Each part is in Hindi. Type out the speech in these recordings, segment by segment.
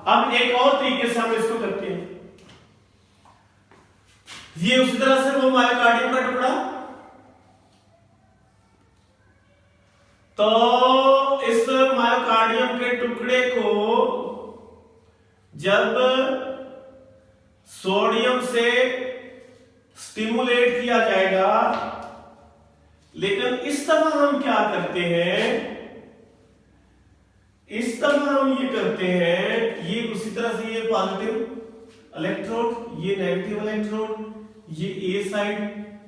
अब एक और तरीके से हम इसको करते हैं। ये उसी तरह से वो मायोकार्डियम का टुकड़ा, तो इस मायोकार्डियम के टुकड़े को जब सोडियम से स्टिमुलेट किया जाएगा, लेकिन इस दफा हम क्या करते हैं, इस दफा हम ये करते हैं, ये उसी तरह से ये पॉजिटिव इलेक्ट्रोड, ये नेगेटिव इलेक्ट्रोड, ये ए साइड,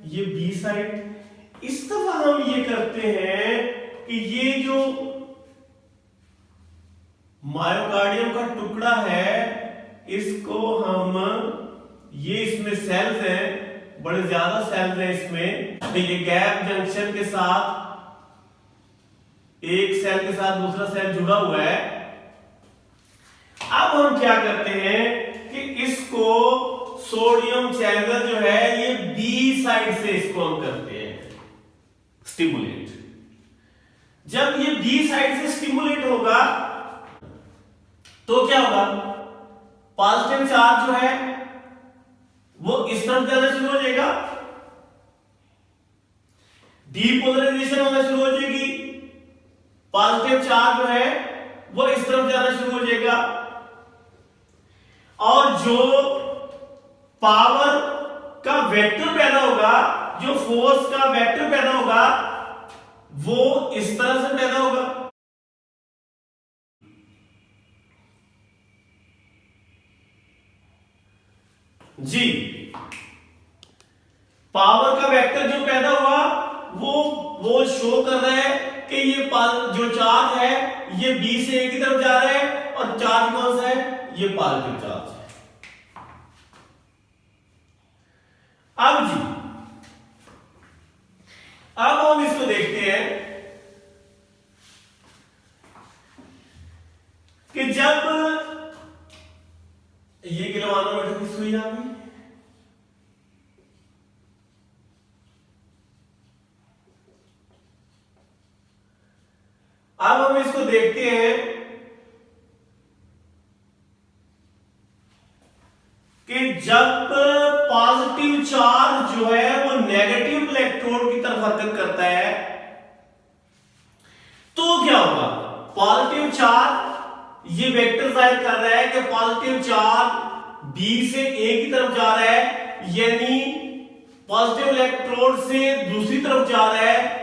ये बी साइड। इस दफा हम ये करते हैं कि ये जो मायोकार्डियम का टुकड़ा है, इसको हम, ये इसमें सेल्स हैं, बड़े ज्यादा सेल्स हैं इसमें, ये गैप जंक्शन के साथ, एक सेल के साथ दूसरा सेल जुड़ा हुआ है। अब हम क्या करते हैं कि इसको सोडियम चैनल जो है, ये बी साइड से इसको हम करते हैं स्टिमुलेट। जब ये बी साइड से स्टिमुलेट होगा तो क्या होगा, पॉजिटिव चार्ज जो है वो इस तरफ जाना शुरू हो जाएगा, डीपोलराइजेशन होना शुरू हो जाएगी, पॉजिटिव चार्ज जो है वो इस तरफ जाना शुरू हो जाएगा, और जो पावर का वेक्टर पैदा होगा, जो फोर्स का वेक्टर पैदा होगा, वो इस तरह से पैदा होगा। जी, पावर का वेक्टर जो पैदा हुआ वो शो कर रहा है कि ये जो चार्ज है ये बी से ए की तरफ जा रहा है, और चार्ज कौन सा है, ये पॉजिटिव चार्ज है। अब जी, अब हम इसको देखते हैं कि जब ये गिलवानोमीटर की सुई आ गई, अब हम इसको देखते हैं कि जब पॉजिटिव चार्ज जो है वो नेगेटिव इलेक्ट्रोड की तरफ हरकत करता है तो क्या होगा, पॉजिटिव चार्ज, ये वेक्टर जाहिर कर रहा है कि पॉजिटिव चार्ज बी से ए की तरफ जा रहा है, यानी पॉजिटिव इलेक्ट्रोड से दूसरी तरफ जा रहा है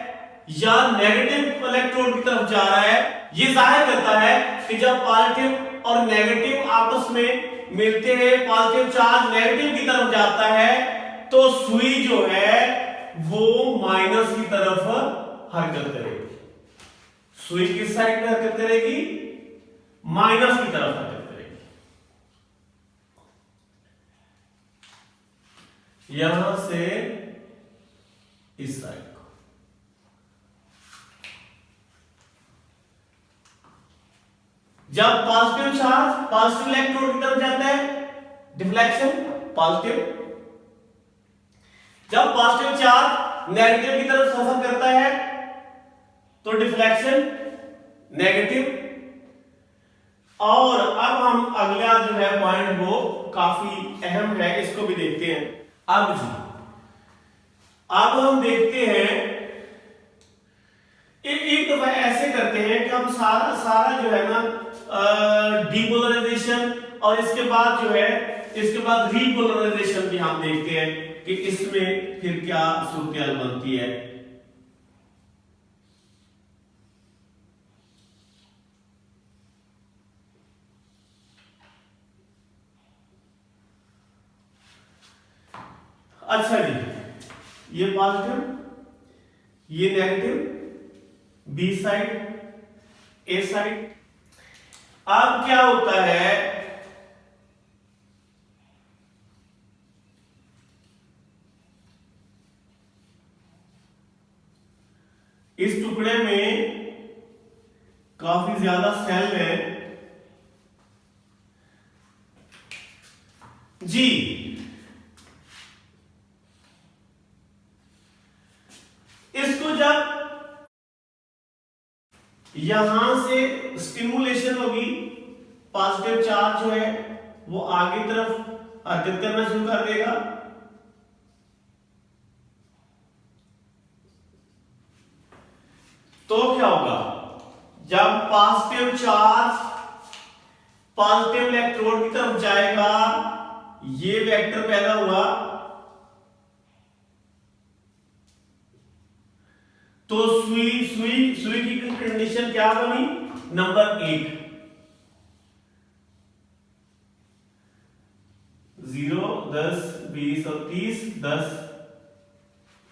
या नेगेटिव इलेक्ट्रोड की तरफ जा रहा है। ये जाहिर करता है कि जब पॉजिटिव और नेगेटिव आपस में मिलते हैं, पॉजिटिव चार्ज नेगेटिव की तरफ जाता है, तो सुई जो है वो माइनस की तरफ हरकत करेगी। सुई किस साइड में हरकत करेगी, माइनस की तरफ हरकत करेगी। यहां से इस साइड को, जब पॉजिटिव चार्ज पॉजिटिव इलेक्ट्रोड की तरफ जाता है, डिफ्लेक्शन पॉजिटिव, जब पॉजिटिव चार्ज नेगेटिव की तरफ सफर करता है तो डिफ्लेक्शन नेगेटिव। और अब हम अगला जो है पॉइंट वो काफी अहम है, इसको भी देखते हैं। अब जी, अब हम देखते हैं, एक दफा ऐसे करते हैं कि हम सारा जो है ना डीपोलराइजेशन, और इसके बाद जो है, इसके बाद रीपोलराइजेशन भी हम देखते हैं कि इसमें फिर क्या सूरत बनती है। अच्छा जी, ये पॉजिटिव, ये नेगेटिव, बी साइड, ए साइड। अब क्या होता है, इस टुकड़े में काफी ज्यादा सेल है जी। इसको जब यहां से स्टिमुलेशन होगी पॉजिटिव चार्ज जो है वो आगे तरफ हरकत करना शुरू कर देगा। तो क्या होगा, जब पॉजिटिव चार्ज पॉजिटिव इलेक्ट्रोड की तरफ जाएगा, ये वेक्टर पैदा हुआ, तो सुई की कंडीशन क्या बनी, नंबर 1, 0, 10, 20 और 30, 10,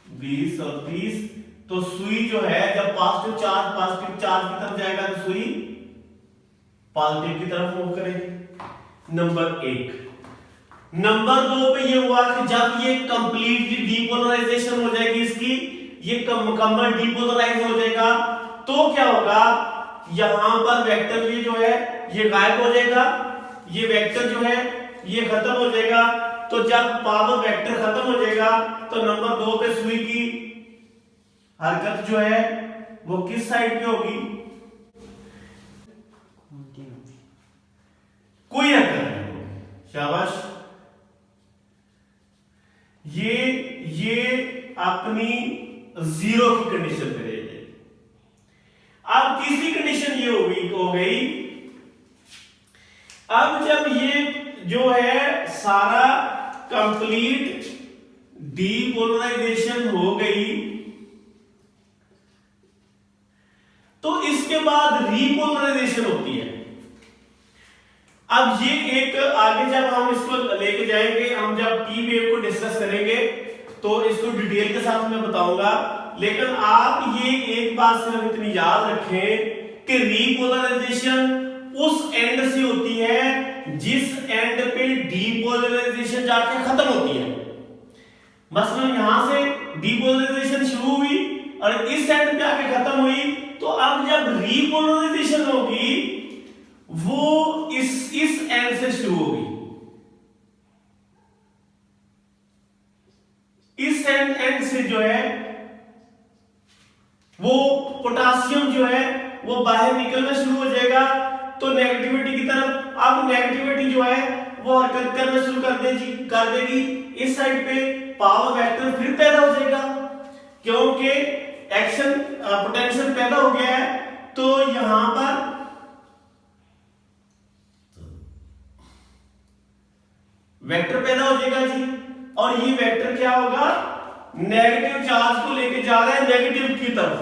20 और 30। तो सुई जो है जब पॉजिटिव चार्ज की तरफ जाएगा तो सुई पॉजिटिव की तरफ मूव करेगी, नंबर 1। नंबर 2 पे ये हुआ कि जब ये कंप्लीटली डीपोलराइजेशन हो जाएगी इसकी, ये मुकम्मल डीपोलराइज हो जाएगा, तो क्या होगा, यहां पर वेक्टर ये जो है ये गायब हो जाएगा, ये वेक्टर जो है ये खत्म हो जाएगा। तो जब पावर वेक्टर खत्म हो जाएगा तो नंबर 2 पे सुई की हरकत जो है वो किस साइड पे होगी, कोई हरकत नहीं होगी। शाबाश, ये अपनी 0 की कंडीशन पे रहेगी। अब तीसरी कंडीशन ये हो गई, अब जब ये जो है सारा कंप्लीट डीपोलराइजेशन हो गई, तो इसके बाद रीपोलराइजेशन होती है। अब ये एक आगे जब हम इसको लेके जाएंगे, हम जब पी वेव को डिस्कस करेंगे तो इसको डिटेल के साथ मैं बताऊंगा, लेकिन आप ये एक बात सिर्फ इतनी याद रखें कि रीपोलराइजेशन उस एंड से होती है जिस एंड पे डीपोलराइजेशन जाके खत्म होती है। मसलन यहां से डीपोलराइजेशन शुरू हुई और इस एंड पे आके खत्म हुई, तो अब जब रीपोलराइजेशन होगी वो इस एंड से शुरू होगी, इस एंड से जो है वो पोटासियम जो है वो बाहर निकलना शुरू हो जाएगा, तो नेगेटिविटी की तरफ। अब नेगेटिविटी जो है वो हरकत करना शुरू कर देगी इस साइड पे, पावर वेक्टर फिर पैदा हो जाएगा क्योंकि एक्शन पोटेंशियल पैदा हो गया है। तो यहां पर वेक्टर पैदा हो जाएगा जी, और ये वेक्टर क्या होगा, नेगेटिव चार्ज को लेके जा रहा है नेगेटिव की तरफ।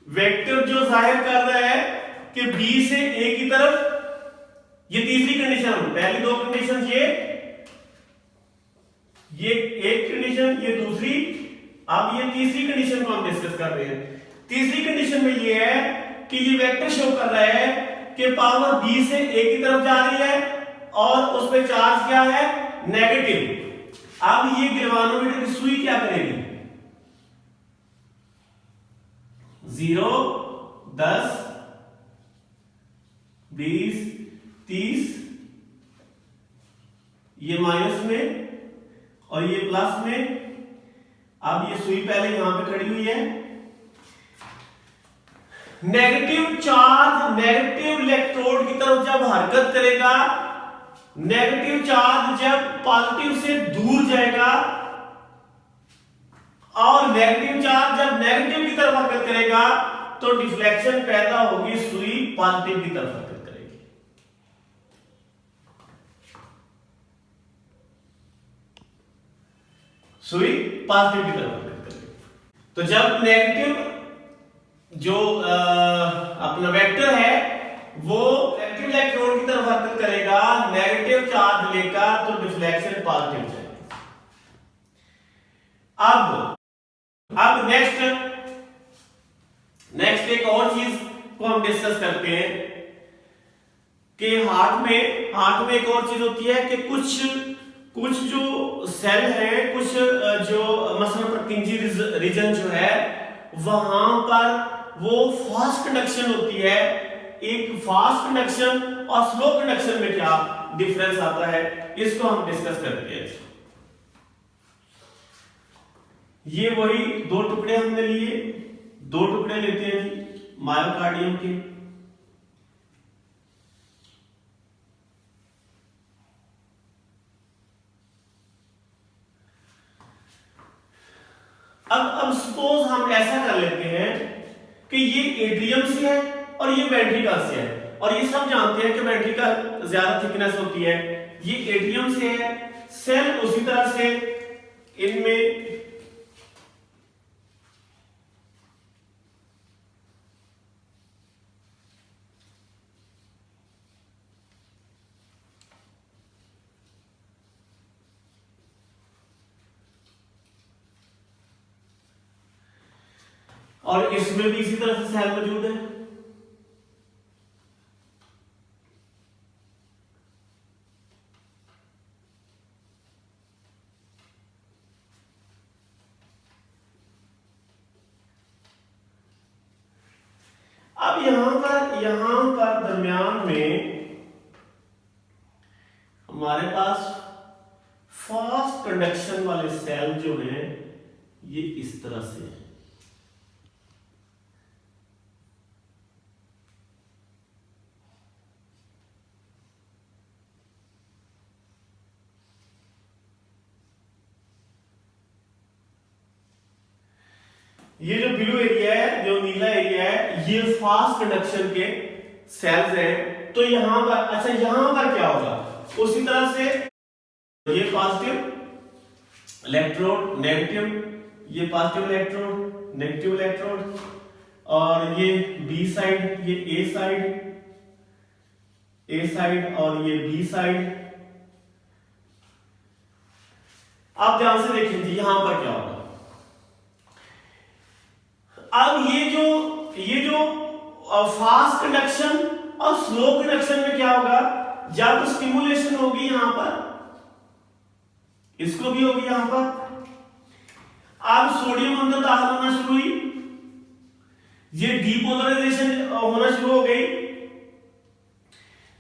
वेक्टर जो जाहिर कर रहा है कि बी से ए की तरफ, ये तीसरी कंडीशन, पहली 2 कंडीशन ये एक कंडीशन, ये दूसरी, अब ये तीसरी कंडीशन को हम डिस्कस कर रहे हैं। तीसरी कंडीशन में ये है कि ये वेक्टर शो कर रहा है कि पावर बी से ए की तरफ जा रही है और उस पे चार्ज क्या है, नेगेटिव। अब ये गैल्वानोमीटर की सुई क्या करेगी, 0, 10, 20, 30, ये माइनस में और ये प्लस में। अब ये सुई पहले यहां पे खड़ी हुई है, नेगेटिव चार्ज नेगेटिव इलेक्ट्रोड की तरफ जब हरकत करेगा, नेगेटिव चार्ज जब पॉजिटिव से दूर जाएगा और नेगेटिव चार्ज जब नेगेटिव की तरफ हरकत करेगा तो डिफ्लेक्शन पैदा होगी, सुई पॉजिटिव की तरफ हरकत करेगी। सुई पॉजिटिव की तरफ हरकत करेगी। तो जब नेगेटिव जो अपना वेक्टर है वो एक्टिव इलेक्ट्रोड की तरफ हरकत करेगा नेगेटिव चार्ज लेकर, तो डिफ्लेक्शन पॉजिटिव जाएगा। अब नेक्स्ट एक और चीज को हम डिस्कस करते हैं कि हार्ट में एक और चीज होती है कि कुछ जो सेल है, कुछ जो मसलन प्रतिंजी रीजन जो है वहां पर वो फास्ट कंडक्शन होती है। एक फास्ट कंडक्शन और स्लो कंडक्शन में क्या डिफरेंस आता है, इसको हम डिस्कस करते हैं। ये वही 2 टुकड़े हमने लिए, 2 टुकड़े लेते हैं जी मायोकार्डियम के। अब सपोज हम ऐसा कर लेते हैं कि ये एट्रियम से है और ये वेंट्रिकल से है, और ये सब जानते हैं कि वेंट्रिकल ज्यादा थिकनेस होती है, ये एट्रियम से है। सेल उसी तरह से इनमें और इसमें भी इसी तरह से सेल मौजूद है। अब यहां पर दरमियान में हमारे पास फास्ट कंडक्शन वाले सेल जो हैं ये इस तरह से है। ये जो ब्लू एरिया है, जो नीला एरिया है, ये फास्ट कंडक्शन के सेल्स हैं। तो यहां पर अच्छा, यहां पर क्या होगा, उसी तरह से ये पॉजिटिव इलेक्ट्रोड नेगेटिव, ये पॉजिटिव इलेक्ट्रोड नेगेटिव इलेक्ट्रोड, और ये बी साइड, ये ए साइड और ये बी साइड। आप ध्यान से देखेंगे यहां पर क्या होगा। अब ये जो फास्ट कंडक्शन और स्लो कंडक्शन में क्या होगा, जब स्टिमुलेशन होगी यहां पर, इसको भी होगी यहां पर। अब सोडियम अंदर दाखिल होना शुरू हुई, ये डीपोलराइजेशन होना शुरू हो गई।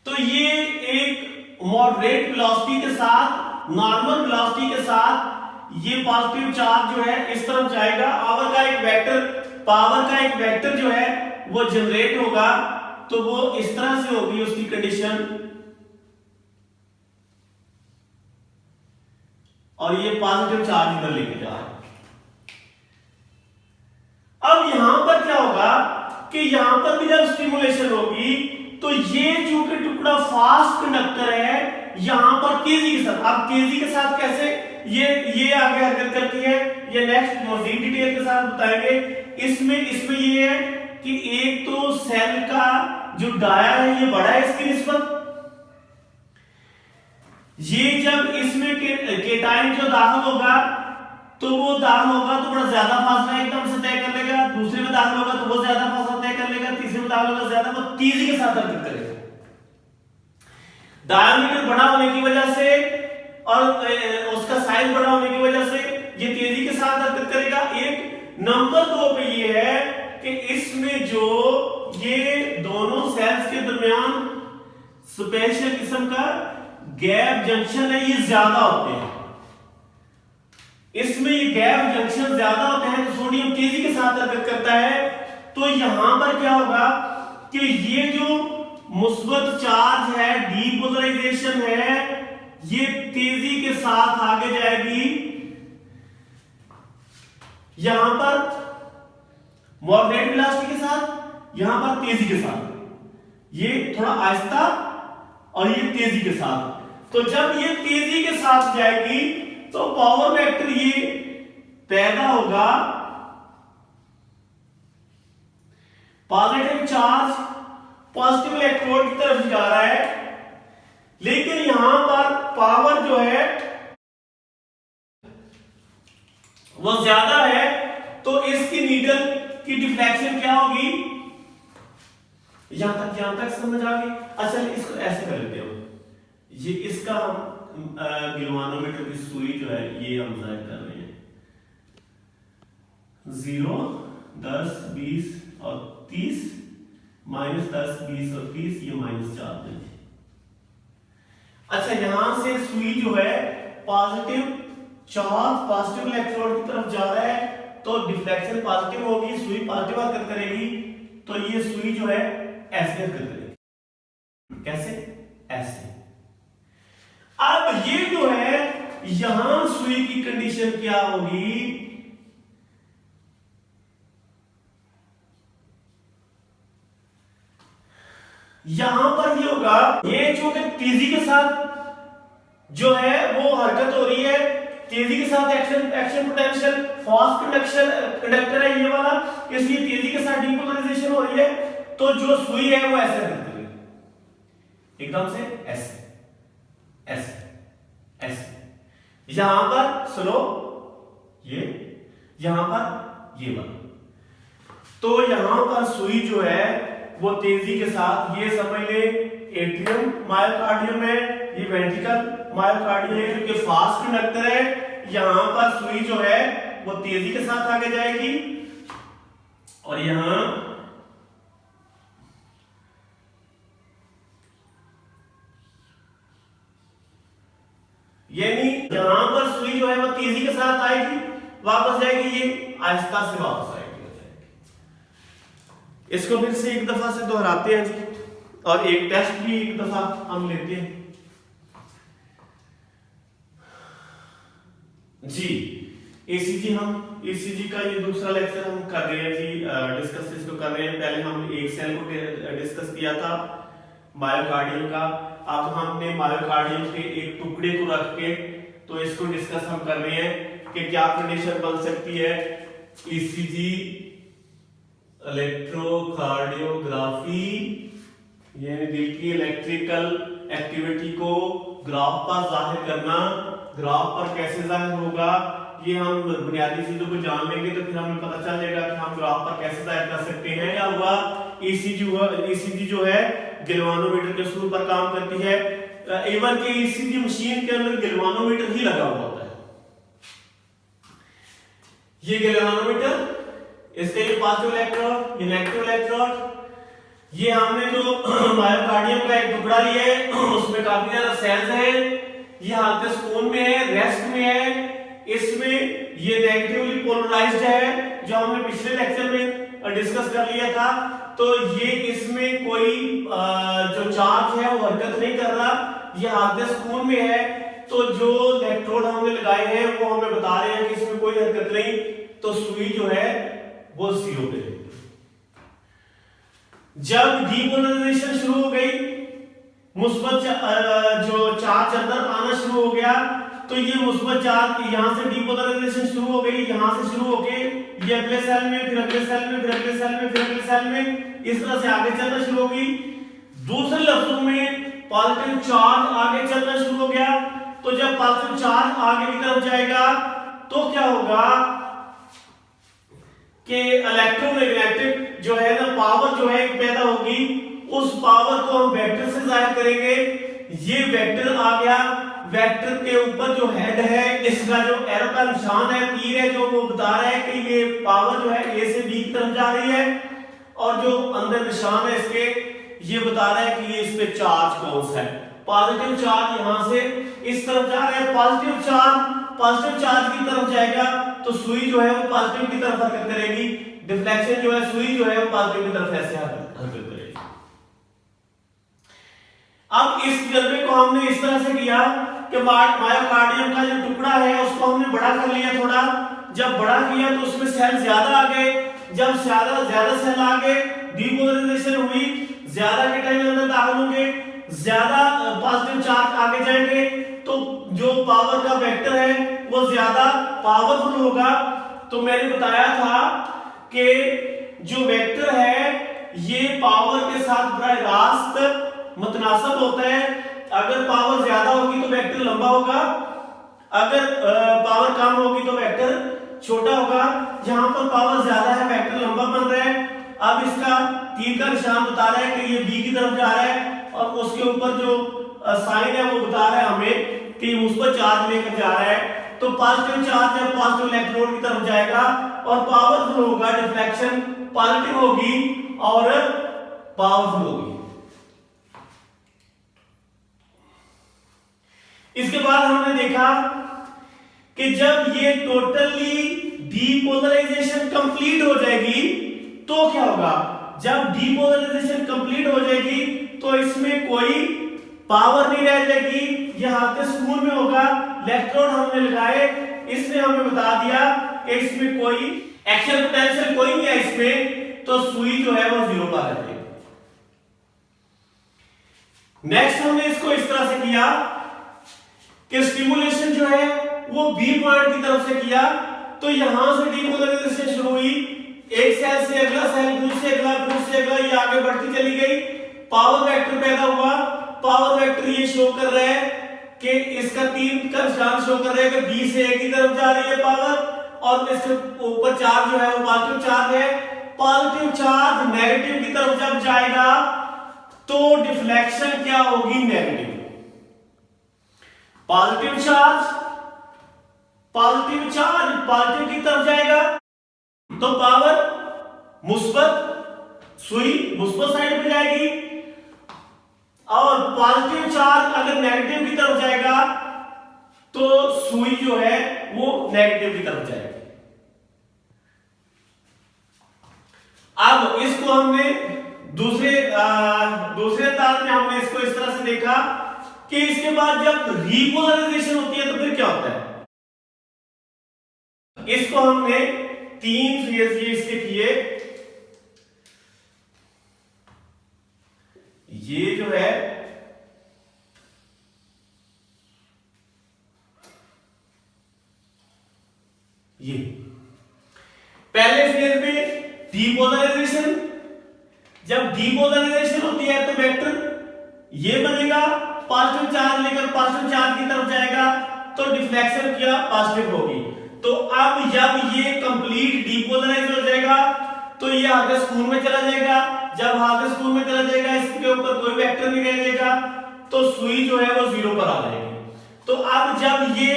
तो ये एक मॉडरेट वेलोसिटी के साथ, नॉर्मल वेलोसिटी के साथ ये पॉजिटिव चार्ज जो है इस तरफ जाएगा। पावर का एक वेक्टर जो है वो जनरेट होगा, तो वो इस तरह से होगी उसकी कंडीशन, और ये पॉजिटिव चार्ज इधर लेके जा रहा है। अब यहां पर क्या होगा कि यहां पर भी जब स्टिमुलेशन होगी तो ये जो कि टुकड़ा फास्ट कंडक्टर है यहां पर तेजी के साथ, अब तेजी के साथ कैसे ये आगे हरकत करती है, ये नेक्स्ट मजीद डिटेल के साथ बताएंगे। इसमें ये है कि एक तो सेल का जो डाया है ये बड़ा है इसकी निस्बत, ये जब इसमें केटाइन जो दाखिल होगा तो वो दाखिल होगा तो बड़ा ज्यादा फासला एकदम से तय कर लेगा, दूसरे में दाखिल होगा तो वो ज्यादा फासला तय कर लेगा, तीसरे में दाखिल होगा ज्यादा, वो तेजी के साथ हरकत करेगा। डायमीटर बड़ा होने की वजह से और उसका साइज बड़ा होने की वजह से ये तेजी के साथ हरकत करेगा। एक नंबर 2 पे ये है कि इसमें जो ये दोनों सेल्स के दरमियान स्पेशल किस्म का गैप जंक्शन है, ये ज्यादा होते हैं। इसमें ये गैप जंक्शन ज्यादा होते हैं तो सोडियम तेजी के साथ हरकत करता है। तो यहां पर क्या होगा कि ये जो मुस्बत चार्ज है, डीपोलराइजेशन है, ये तेजी के साथ आगे जाएगी। यहां पर मॉडरेट वेलोसिटी के साथ, यहां पर तेजी के साथ, ये थोड़ा आहिस्ता और ये तेजी के साथ। तो जब ये तेजी के साथ जाएगी तो पावर वेक्टर ये पैदा होगा, पॉजिटिव चार्ज पॉजिटिव इलेक्ट्रोड की तरफ जा रहा है, लेकिन यहां पर पावर जो है वो ज्यादा है, तो इसकी नीडल की डिफ्लेक्शन क्या होगी, यहां तक समझ आ गई। अच्छा इसको ऐसे कर लेते हो, ये इसका हम गिलवानोमीटर की सुई जो है ये हम जाहिर कर रहे हैं 0, 10, 20 और 30, -10, 20 और 30, ये -4 है। अच्छा यहां से सुई जो है पॉजिटिव चार्ज पॉजिटिव इलेक्ट्रोड की तरफ जा रहा है, तो डिफ्लेक्शन पॉजिटिव होगी, सुई पॉजिटिव हरकत करेगी, तो ये सुई जो है ऐसे हरकत करेगी। कैसे? ऐसे। अब ये जो है यहां सुई की कंडीशन क्या होगी, यहां पर ये होगा, ये जो कि तेजी के साथ जो है वो हरकत हो रही है, तेजी के साथ एक्शन पोटेंशियल, फास्ट कंडक्टर है ये वाला, इसलिए तेजी के साथ डीपोलराइजेशन हो रही है। तो जो सुई है वो ऐसे हरकत करेगी, एकदम से ऐसे ऐसे ऐसे। यहां पर स्लो, ये यहां पर ये वाला। तो यहां पर सुई जो है वो तेजी के साथ, ये समझ ले एट्रियम मायोकार्डियम है, ये वेंट्रिकल मायोकार्डियम है, क्योंकि फास्ट कंडक्टर है। यहां पर सुई जो है वो तेजी के साथ आगे जाएगी और यहां यानी यहां पर सुई जो है वो तेजी के साथ आएगी, वापस जाएगी, ये आहिस्ता से वापस आएगी। इसको फिर से एक दफा से दोहराते हैं जी, और एक टेस्ट भी एक दफा हम लेते हैं जी। एसीजी का ये दूसरा लेक्चर हम कर रहे हैं जी, डिस्कस इसको कर रहे हैं। पहले हम एक सेल को डिस्कस किया था मायोकार्डियम का, अब हमने मायोकार्डियम के एक टुकड़े को रख के तो इसको डिस्कस हम कर रहे हैं कि क्या कंडीशन बन सकती है ईसीजी इलेक्ट्रोकार्डियोग्राफी, यानी दिल की इलेक्ट्रिकल एक्टिविटी को ग्राफ पर जाहिर करना। ग्राफ पर कैसे जाहिर होगा, ये हम बुनियादी चीजों को जान लेंगे तो फिर हमें पता चल जाएगा कि हम ग्राफ पर कैसे जाहिर कर सकते हैं। या हुआ ईसीजी जो है गैल्वानोमीटर के स्वरूप पर काम करती है। इवन के ईसीजी मशीन के अंदर गैल्वानोमीटर ही लगा हुआ होता है। ये गैल्वानोमीटर, इसके ये पॉजिटिव इलेक्ट्रोड, ये नेगेटिव इलेक्ट्रोड। ये हमने जो मायोकार्डियम का एक टुकड़ा लिया है उसमें काफी ज्यादा सेल्स हैं, ये हालत सुकून में है, रेस्ट में है। इसमें ये नेगेटिवली पोलराइज्ड है जो हमने पिछले लेक्चर में डिस्कस कर लिया था। तो ये इसमें कोई जो चार्ज है वो हरकत नहीं कर रहा, ये हालत सुकून में है। तो जो इलेक्ट्रोड हमने लगाए हैं वो हमें बता रहे हैं कि इसमें कोई हरकत नहीं, तो सुई जो है वो जीरो पे है। जब डीपोलराइजेशन शुरू हो गई, मुस्बत जो चार्ज अंदर आना शुरू हो गया, तो ये मुस्बत चार्ज यहां से डीपोलराइजेशन शुरू हो गई, यहां से शुरू होके ये अगले सेल में, फिर अगले सेल में, फिर अगले सेल में, फिर अगले सेल में, इस तरह से आगे चलना शुरू होगी। दूसरे लफ्जों में पॉजिटिव चार्ज आगे चलना शुरू हो गया। तो जब पॉजिटिव चार्ज आगे की तरफ जाएगा तो क्या होगा कि इलेक्ट्रोमैग्नेटिक जो है ना पावर जो है पैदा होगी, उस पावर को हम वेक्टर से जाहिर करेंगे। ये वेक्टर आ गया, वेक्टर के ऊपर जो हेड है इसका जो एरो का निशान है, तीर है, जो वो बता रहा है कि ये पावर जो है ए से बी की तरफ जा रही है, और जो अंदर निशान है इसके ये बता रहा है कि ये इस पे चार्ज कौन सा है। पॉजिटिव चार्ज यहां से इस तरफ जा रहा है, पॉजिटिव चार्ज की तरफ जाएगा तो सुई जो है वो पॉजिटिव की तरफ हरकत करेगी, डिफ्लेक्शन जो है सुई जो है वो पॉजिटिव की तरफ ऐसे हरकत करेगी। अब इस तजर्बे को हमने इस तरह से किया कि मायोकार्डियम का जो टुकड़ा है उसको हमने बड़ा कर लिया थोड़ा। जब बड़ा किया तो उसमें सेल ज्यादा आ गए, जब ज्यादा सेल आ गए, डीपोलराइजेशन हुई, ज्यादा के टाइम अंदर दाखिल होंगे, ज्यादा पॉजिटिव चार्ज आगे जाएंगे, तो जो पावर का वेक्टर है वो ज्यादा पावरफुल होगा। तो मैंने बताया था कि जो वेक्टर है ये पावर के साथ बराह रास्त मुतनासिब होता है। अगर पावर ज्यादा होगी तो वेक्टर लंबा होगा, अगर पावर कम होगी तो वेक्टर छोटा होगा। यहां पर पावर ज्यादा है, वेक्टर लंबा बन रहा है। अब इसका तीर का निशान बता रहा है कि ये बी की तरफ जा रहा है, और उसके ऊपर जो साइन है वो बता रहा है हमें कि मुस्बत चार्ज लेकर जा रहा है। तो पॉजिटिव चार्ज जब पॉजिटिव इलेक्ट्रोड की तरफ जाएगा और पावरफुल होगा, डिफ्लेक्शन पॉजिटिव होगी और पावरफुल होगी। इसके बाद हमने देखा कि जब ये टोटली डीपोलराइजेशन कंप्लीट हो जाएगी तो क्या होगा। जब डीपोलराइजेशन कंप्लीट हो जाएगी तो इसमें कोई पावर नहीं रह जाएगी, यह हालत सुकून में होगा। इलेक्ट्रोड हमने लगाए, इसने हमें बता दिया कि इसमें कोई एक्शन पोटेंशियल कोई नहीं है इसमें, तो सुई जो है वो जीरो पर आ जाएगी। नेक्स्ट हमने इसको इस तरह से किया कि स्टिमुलेशन जो है वो बी पॉइंट की तरफ से किया, तो यहां से डीपोलराइजेशन शुरू हुई, एक सेल से अगला सेल, फिर से अगला, फिर से अगला, ये आगे बढ़ती चली गई, पावर वेक्टर पैदा हुआ। पावर वेक्टर ये शो कर रहा है कि इसका 3 का निशान शो कर रहा है कि बी से ए की तरफ जा रही है पावर, और इसके ऊपर चार्ज जो है वो पॉजिटिव चार्ज है। पॉजिटिव चार्ज नेगेटिव की तरफ जब जाएगा तो डिफ्लेक्शन क्या होगी? नेगेटिव। पॉजिटिव चार्ज पॉजिटिव की तरफ जाएगा तो पावर मुस्बत, सुई मुस्बत साइड पे जाएगी, और पॉजिटिव चार्ज अगर नेगेटिव की तरफ जाएगा तो सुई जो है वो नेगेटिव की तरफ जाएगी। अब इसको हमने दूसरे तार में हमने इसको इस तरह से देखा कि इसके बाद जब रिपोलराइजेशन होती है तो फिर क्या होता है? इसको हमने 3 फेज ये इसके किए, ये जो है ये पहले फेज में डीपोलराइजेशन, जब डीपोलराइजेशन होती है तो वेक्टर ये बनेगा, पॉजिटिव चार्ज लेकर पॉजिटिव चार्ज की तरफ जाएगा तो डिफ्लेक्शन क्या? पॉजिटिव होगी। तो अब जब ये कंप्लीट डीपोलराइज हो जाएगा तो ये आगे स्कूल में चला जाएगा, जब आगे स्कूल में चला जाएगा इसके ऊपर कोई वेक्टर नहीं रहेगा तो सुई जो है वो 0 पर आ जाएगी। तो अब जब ये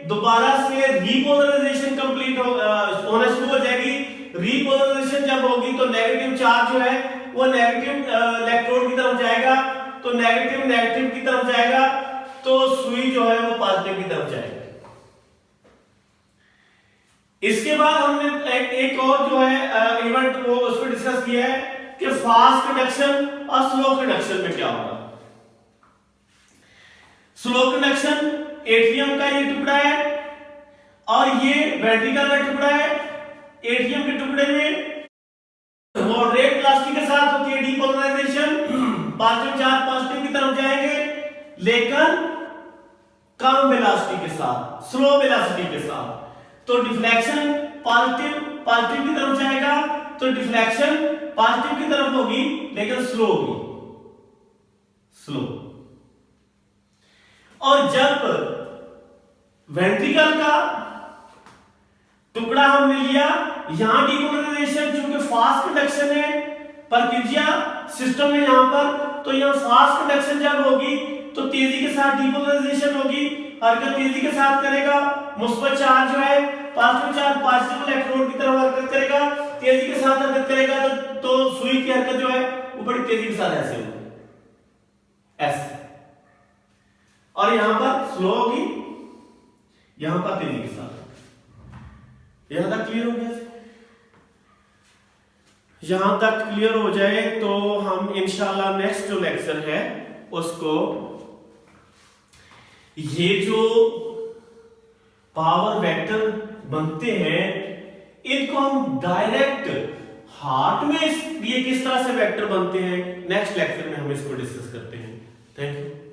दोबारा से रिपोलराइजेशन कंप्लीट होना शुरू हो जाएगी, रिपोलराइजेशन जब होगी तो नेगेटिव चार्ज जो है वो नेगेटिव इलेक्ट्रोड की तरफ जाएगा, तो नेगेटिव की तरफ जाएगा तो सुई जो है वो पॉजिटिव की तरफ जाएगी। इसके बाद हमने एक और जो है इवेंट वो उसको डिस्कस किया है कि फास्ट कंडक्शन और स्लो कंडक्शन में क्या होगा। स्लो कंडक्शन एटीएम का ये टुकड़ा है और ये वेंट्रिकल का टुकड़ा है। एटीएम के टुकड़े में मॉडरेट वेलोसिटी के साथ होती है डीपोलराइजेशन, पॉजिटिव चार्ज पॉजिटिव की तरफ जाएंगे, लेकिन कम वेलोसिटी के साथ, स्लो वेलोसिटी के साथ। तो डिफ्लेक्शन पॉजिटिव की तरफ जाएगा तो डिफ्लेक्शन पॉजिटिव की तरफ होगी लेकिन स्लो होगी, स्लो। और जब वेंट्रिकल का टुकड़ा हमने लिया, यहां डीपोलराइजेशन चूंकि फास्ट कंडक्शन है परक्यूजिया सिस्टम में यहां पर, तो यहां फास्ट कंडक्शन जब होगी तो तेजी के साथ डीपोलराइजेशन होगी, हरकत तेजी के साथ करेगा, मुस्बत चार्ज जो है पॉजिटिव चार्ज पॉजिटिव इलेक्ट्रोड की तरफ हरकत करेगा, तेजी के साथ हरकत करेगा तो सुई की हरकत जो है वो बड़ी तेजी के साथ ऐसे होगी, ऐसे। और यहां पर स्लो होगी, यहां पर तेजी के साथ। यहां तक क्लियर हो गया? यहां तक क्लियर हो जाए तो हम इंशाल्लाह नेक्स्ट जो लेक्चर है उसको ये जो पावर वेक्टर बनते हैं इनको हम डायरेक्ट हार्ट में ये किस तरह से वेक्टर बनते हैं नेक्स्ट लेक्चर में हम इसको डिस्कस करते हैं। Thank you.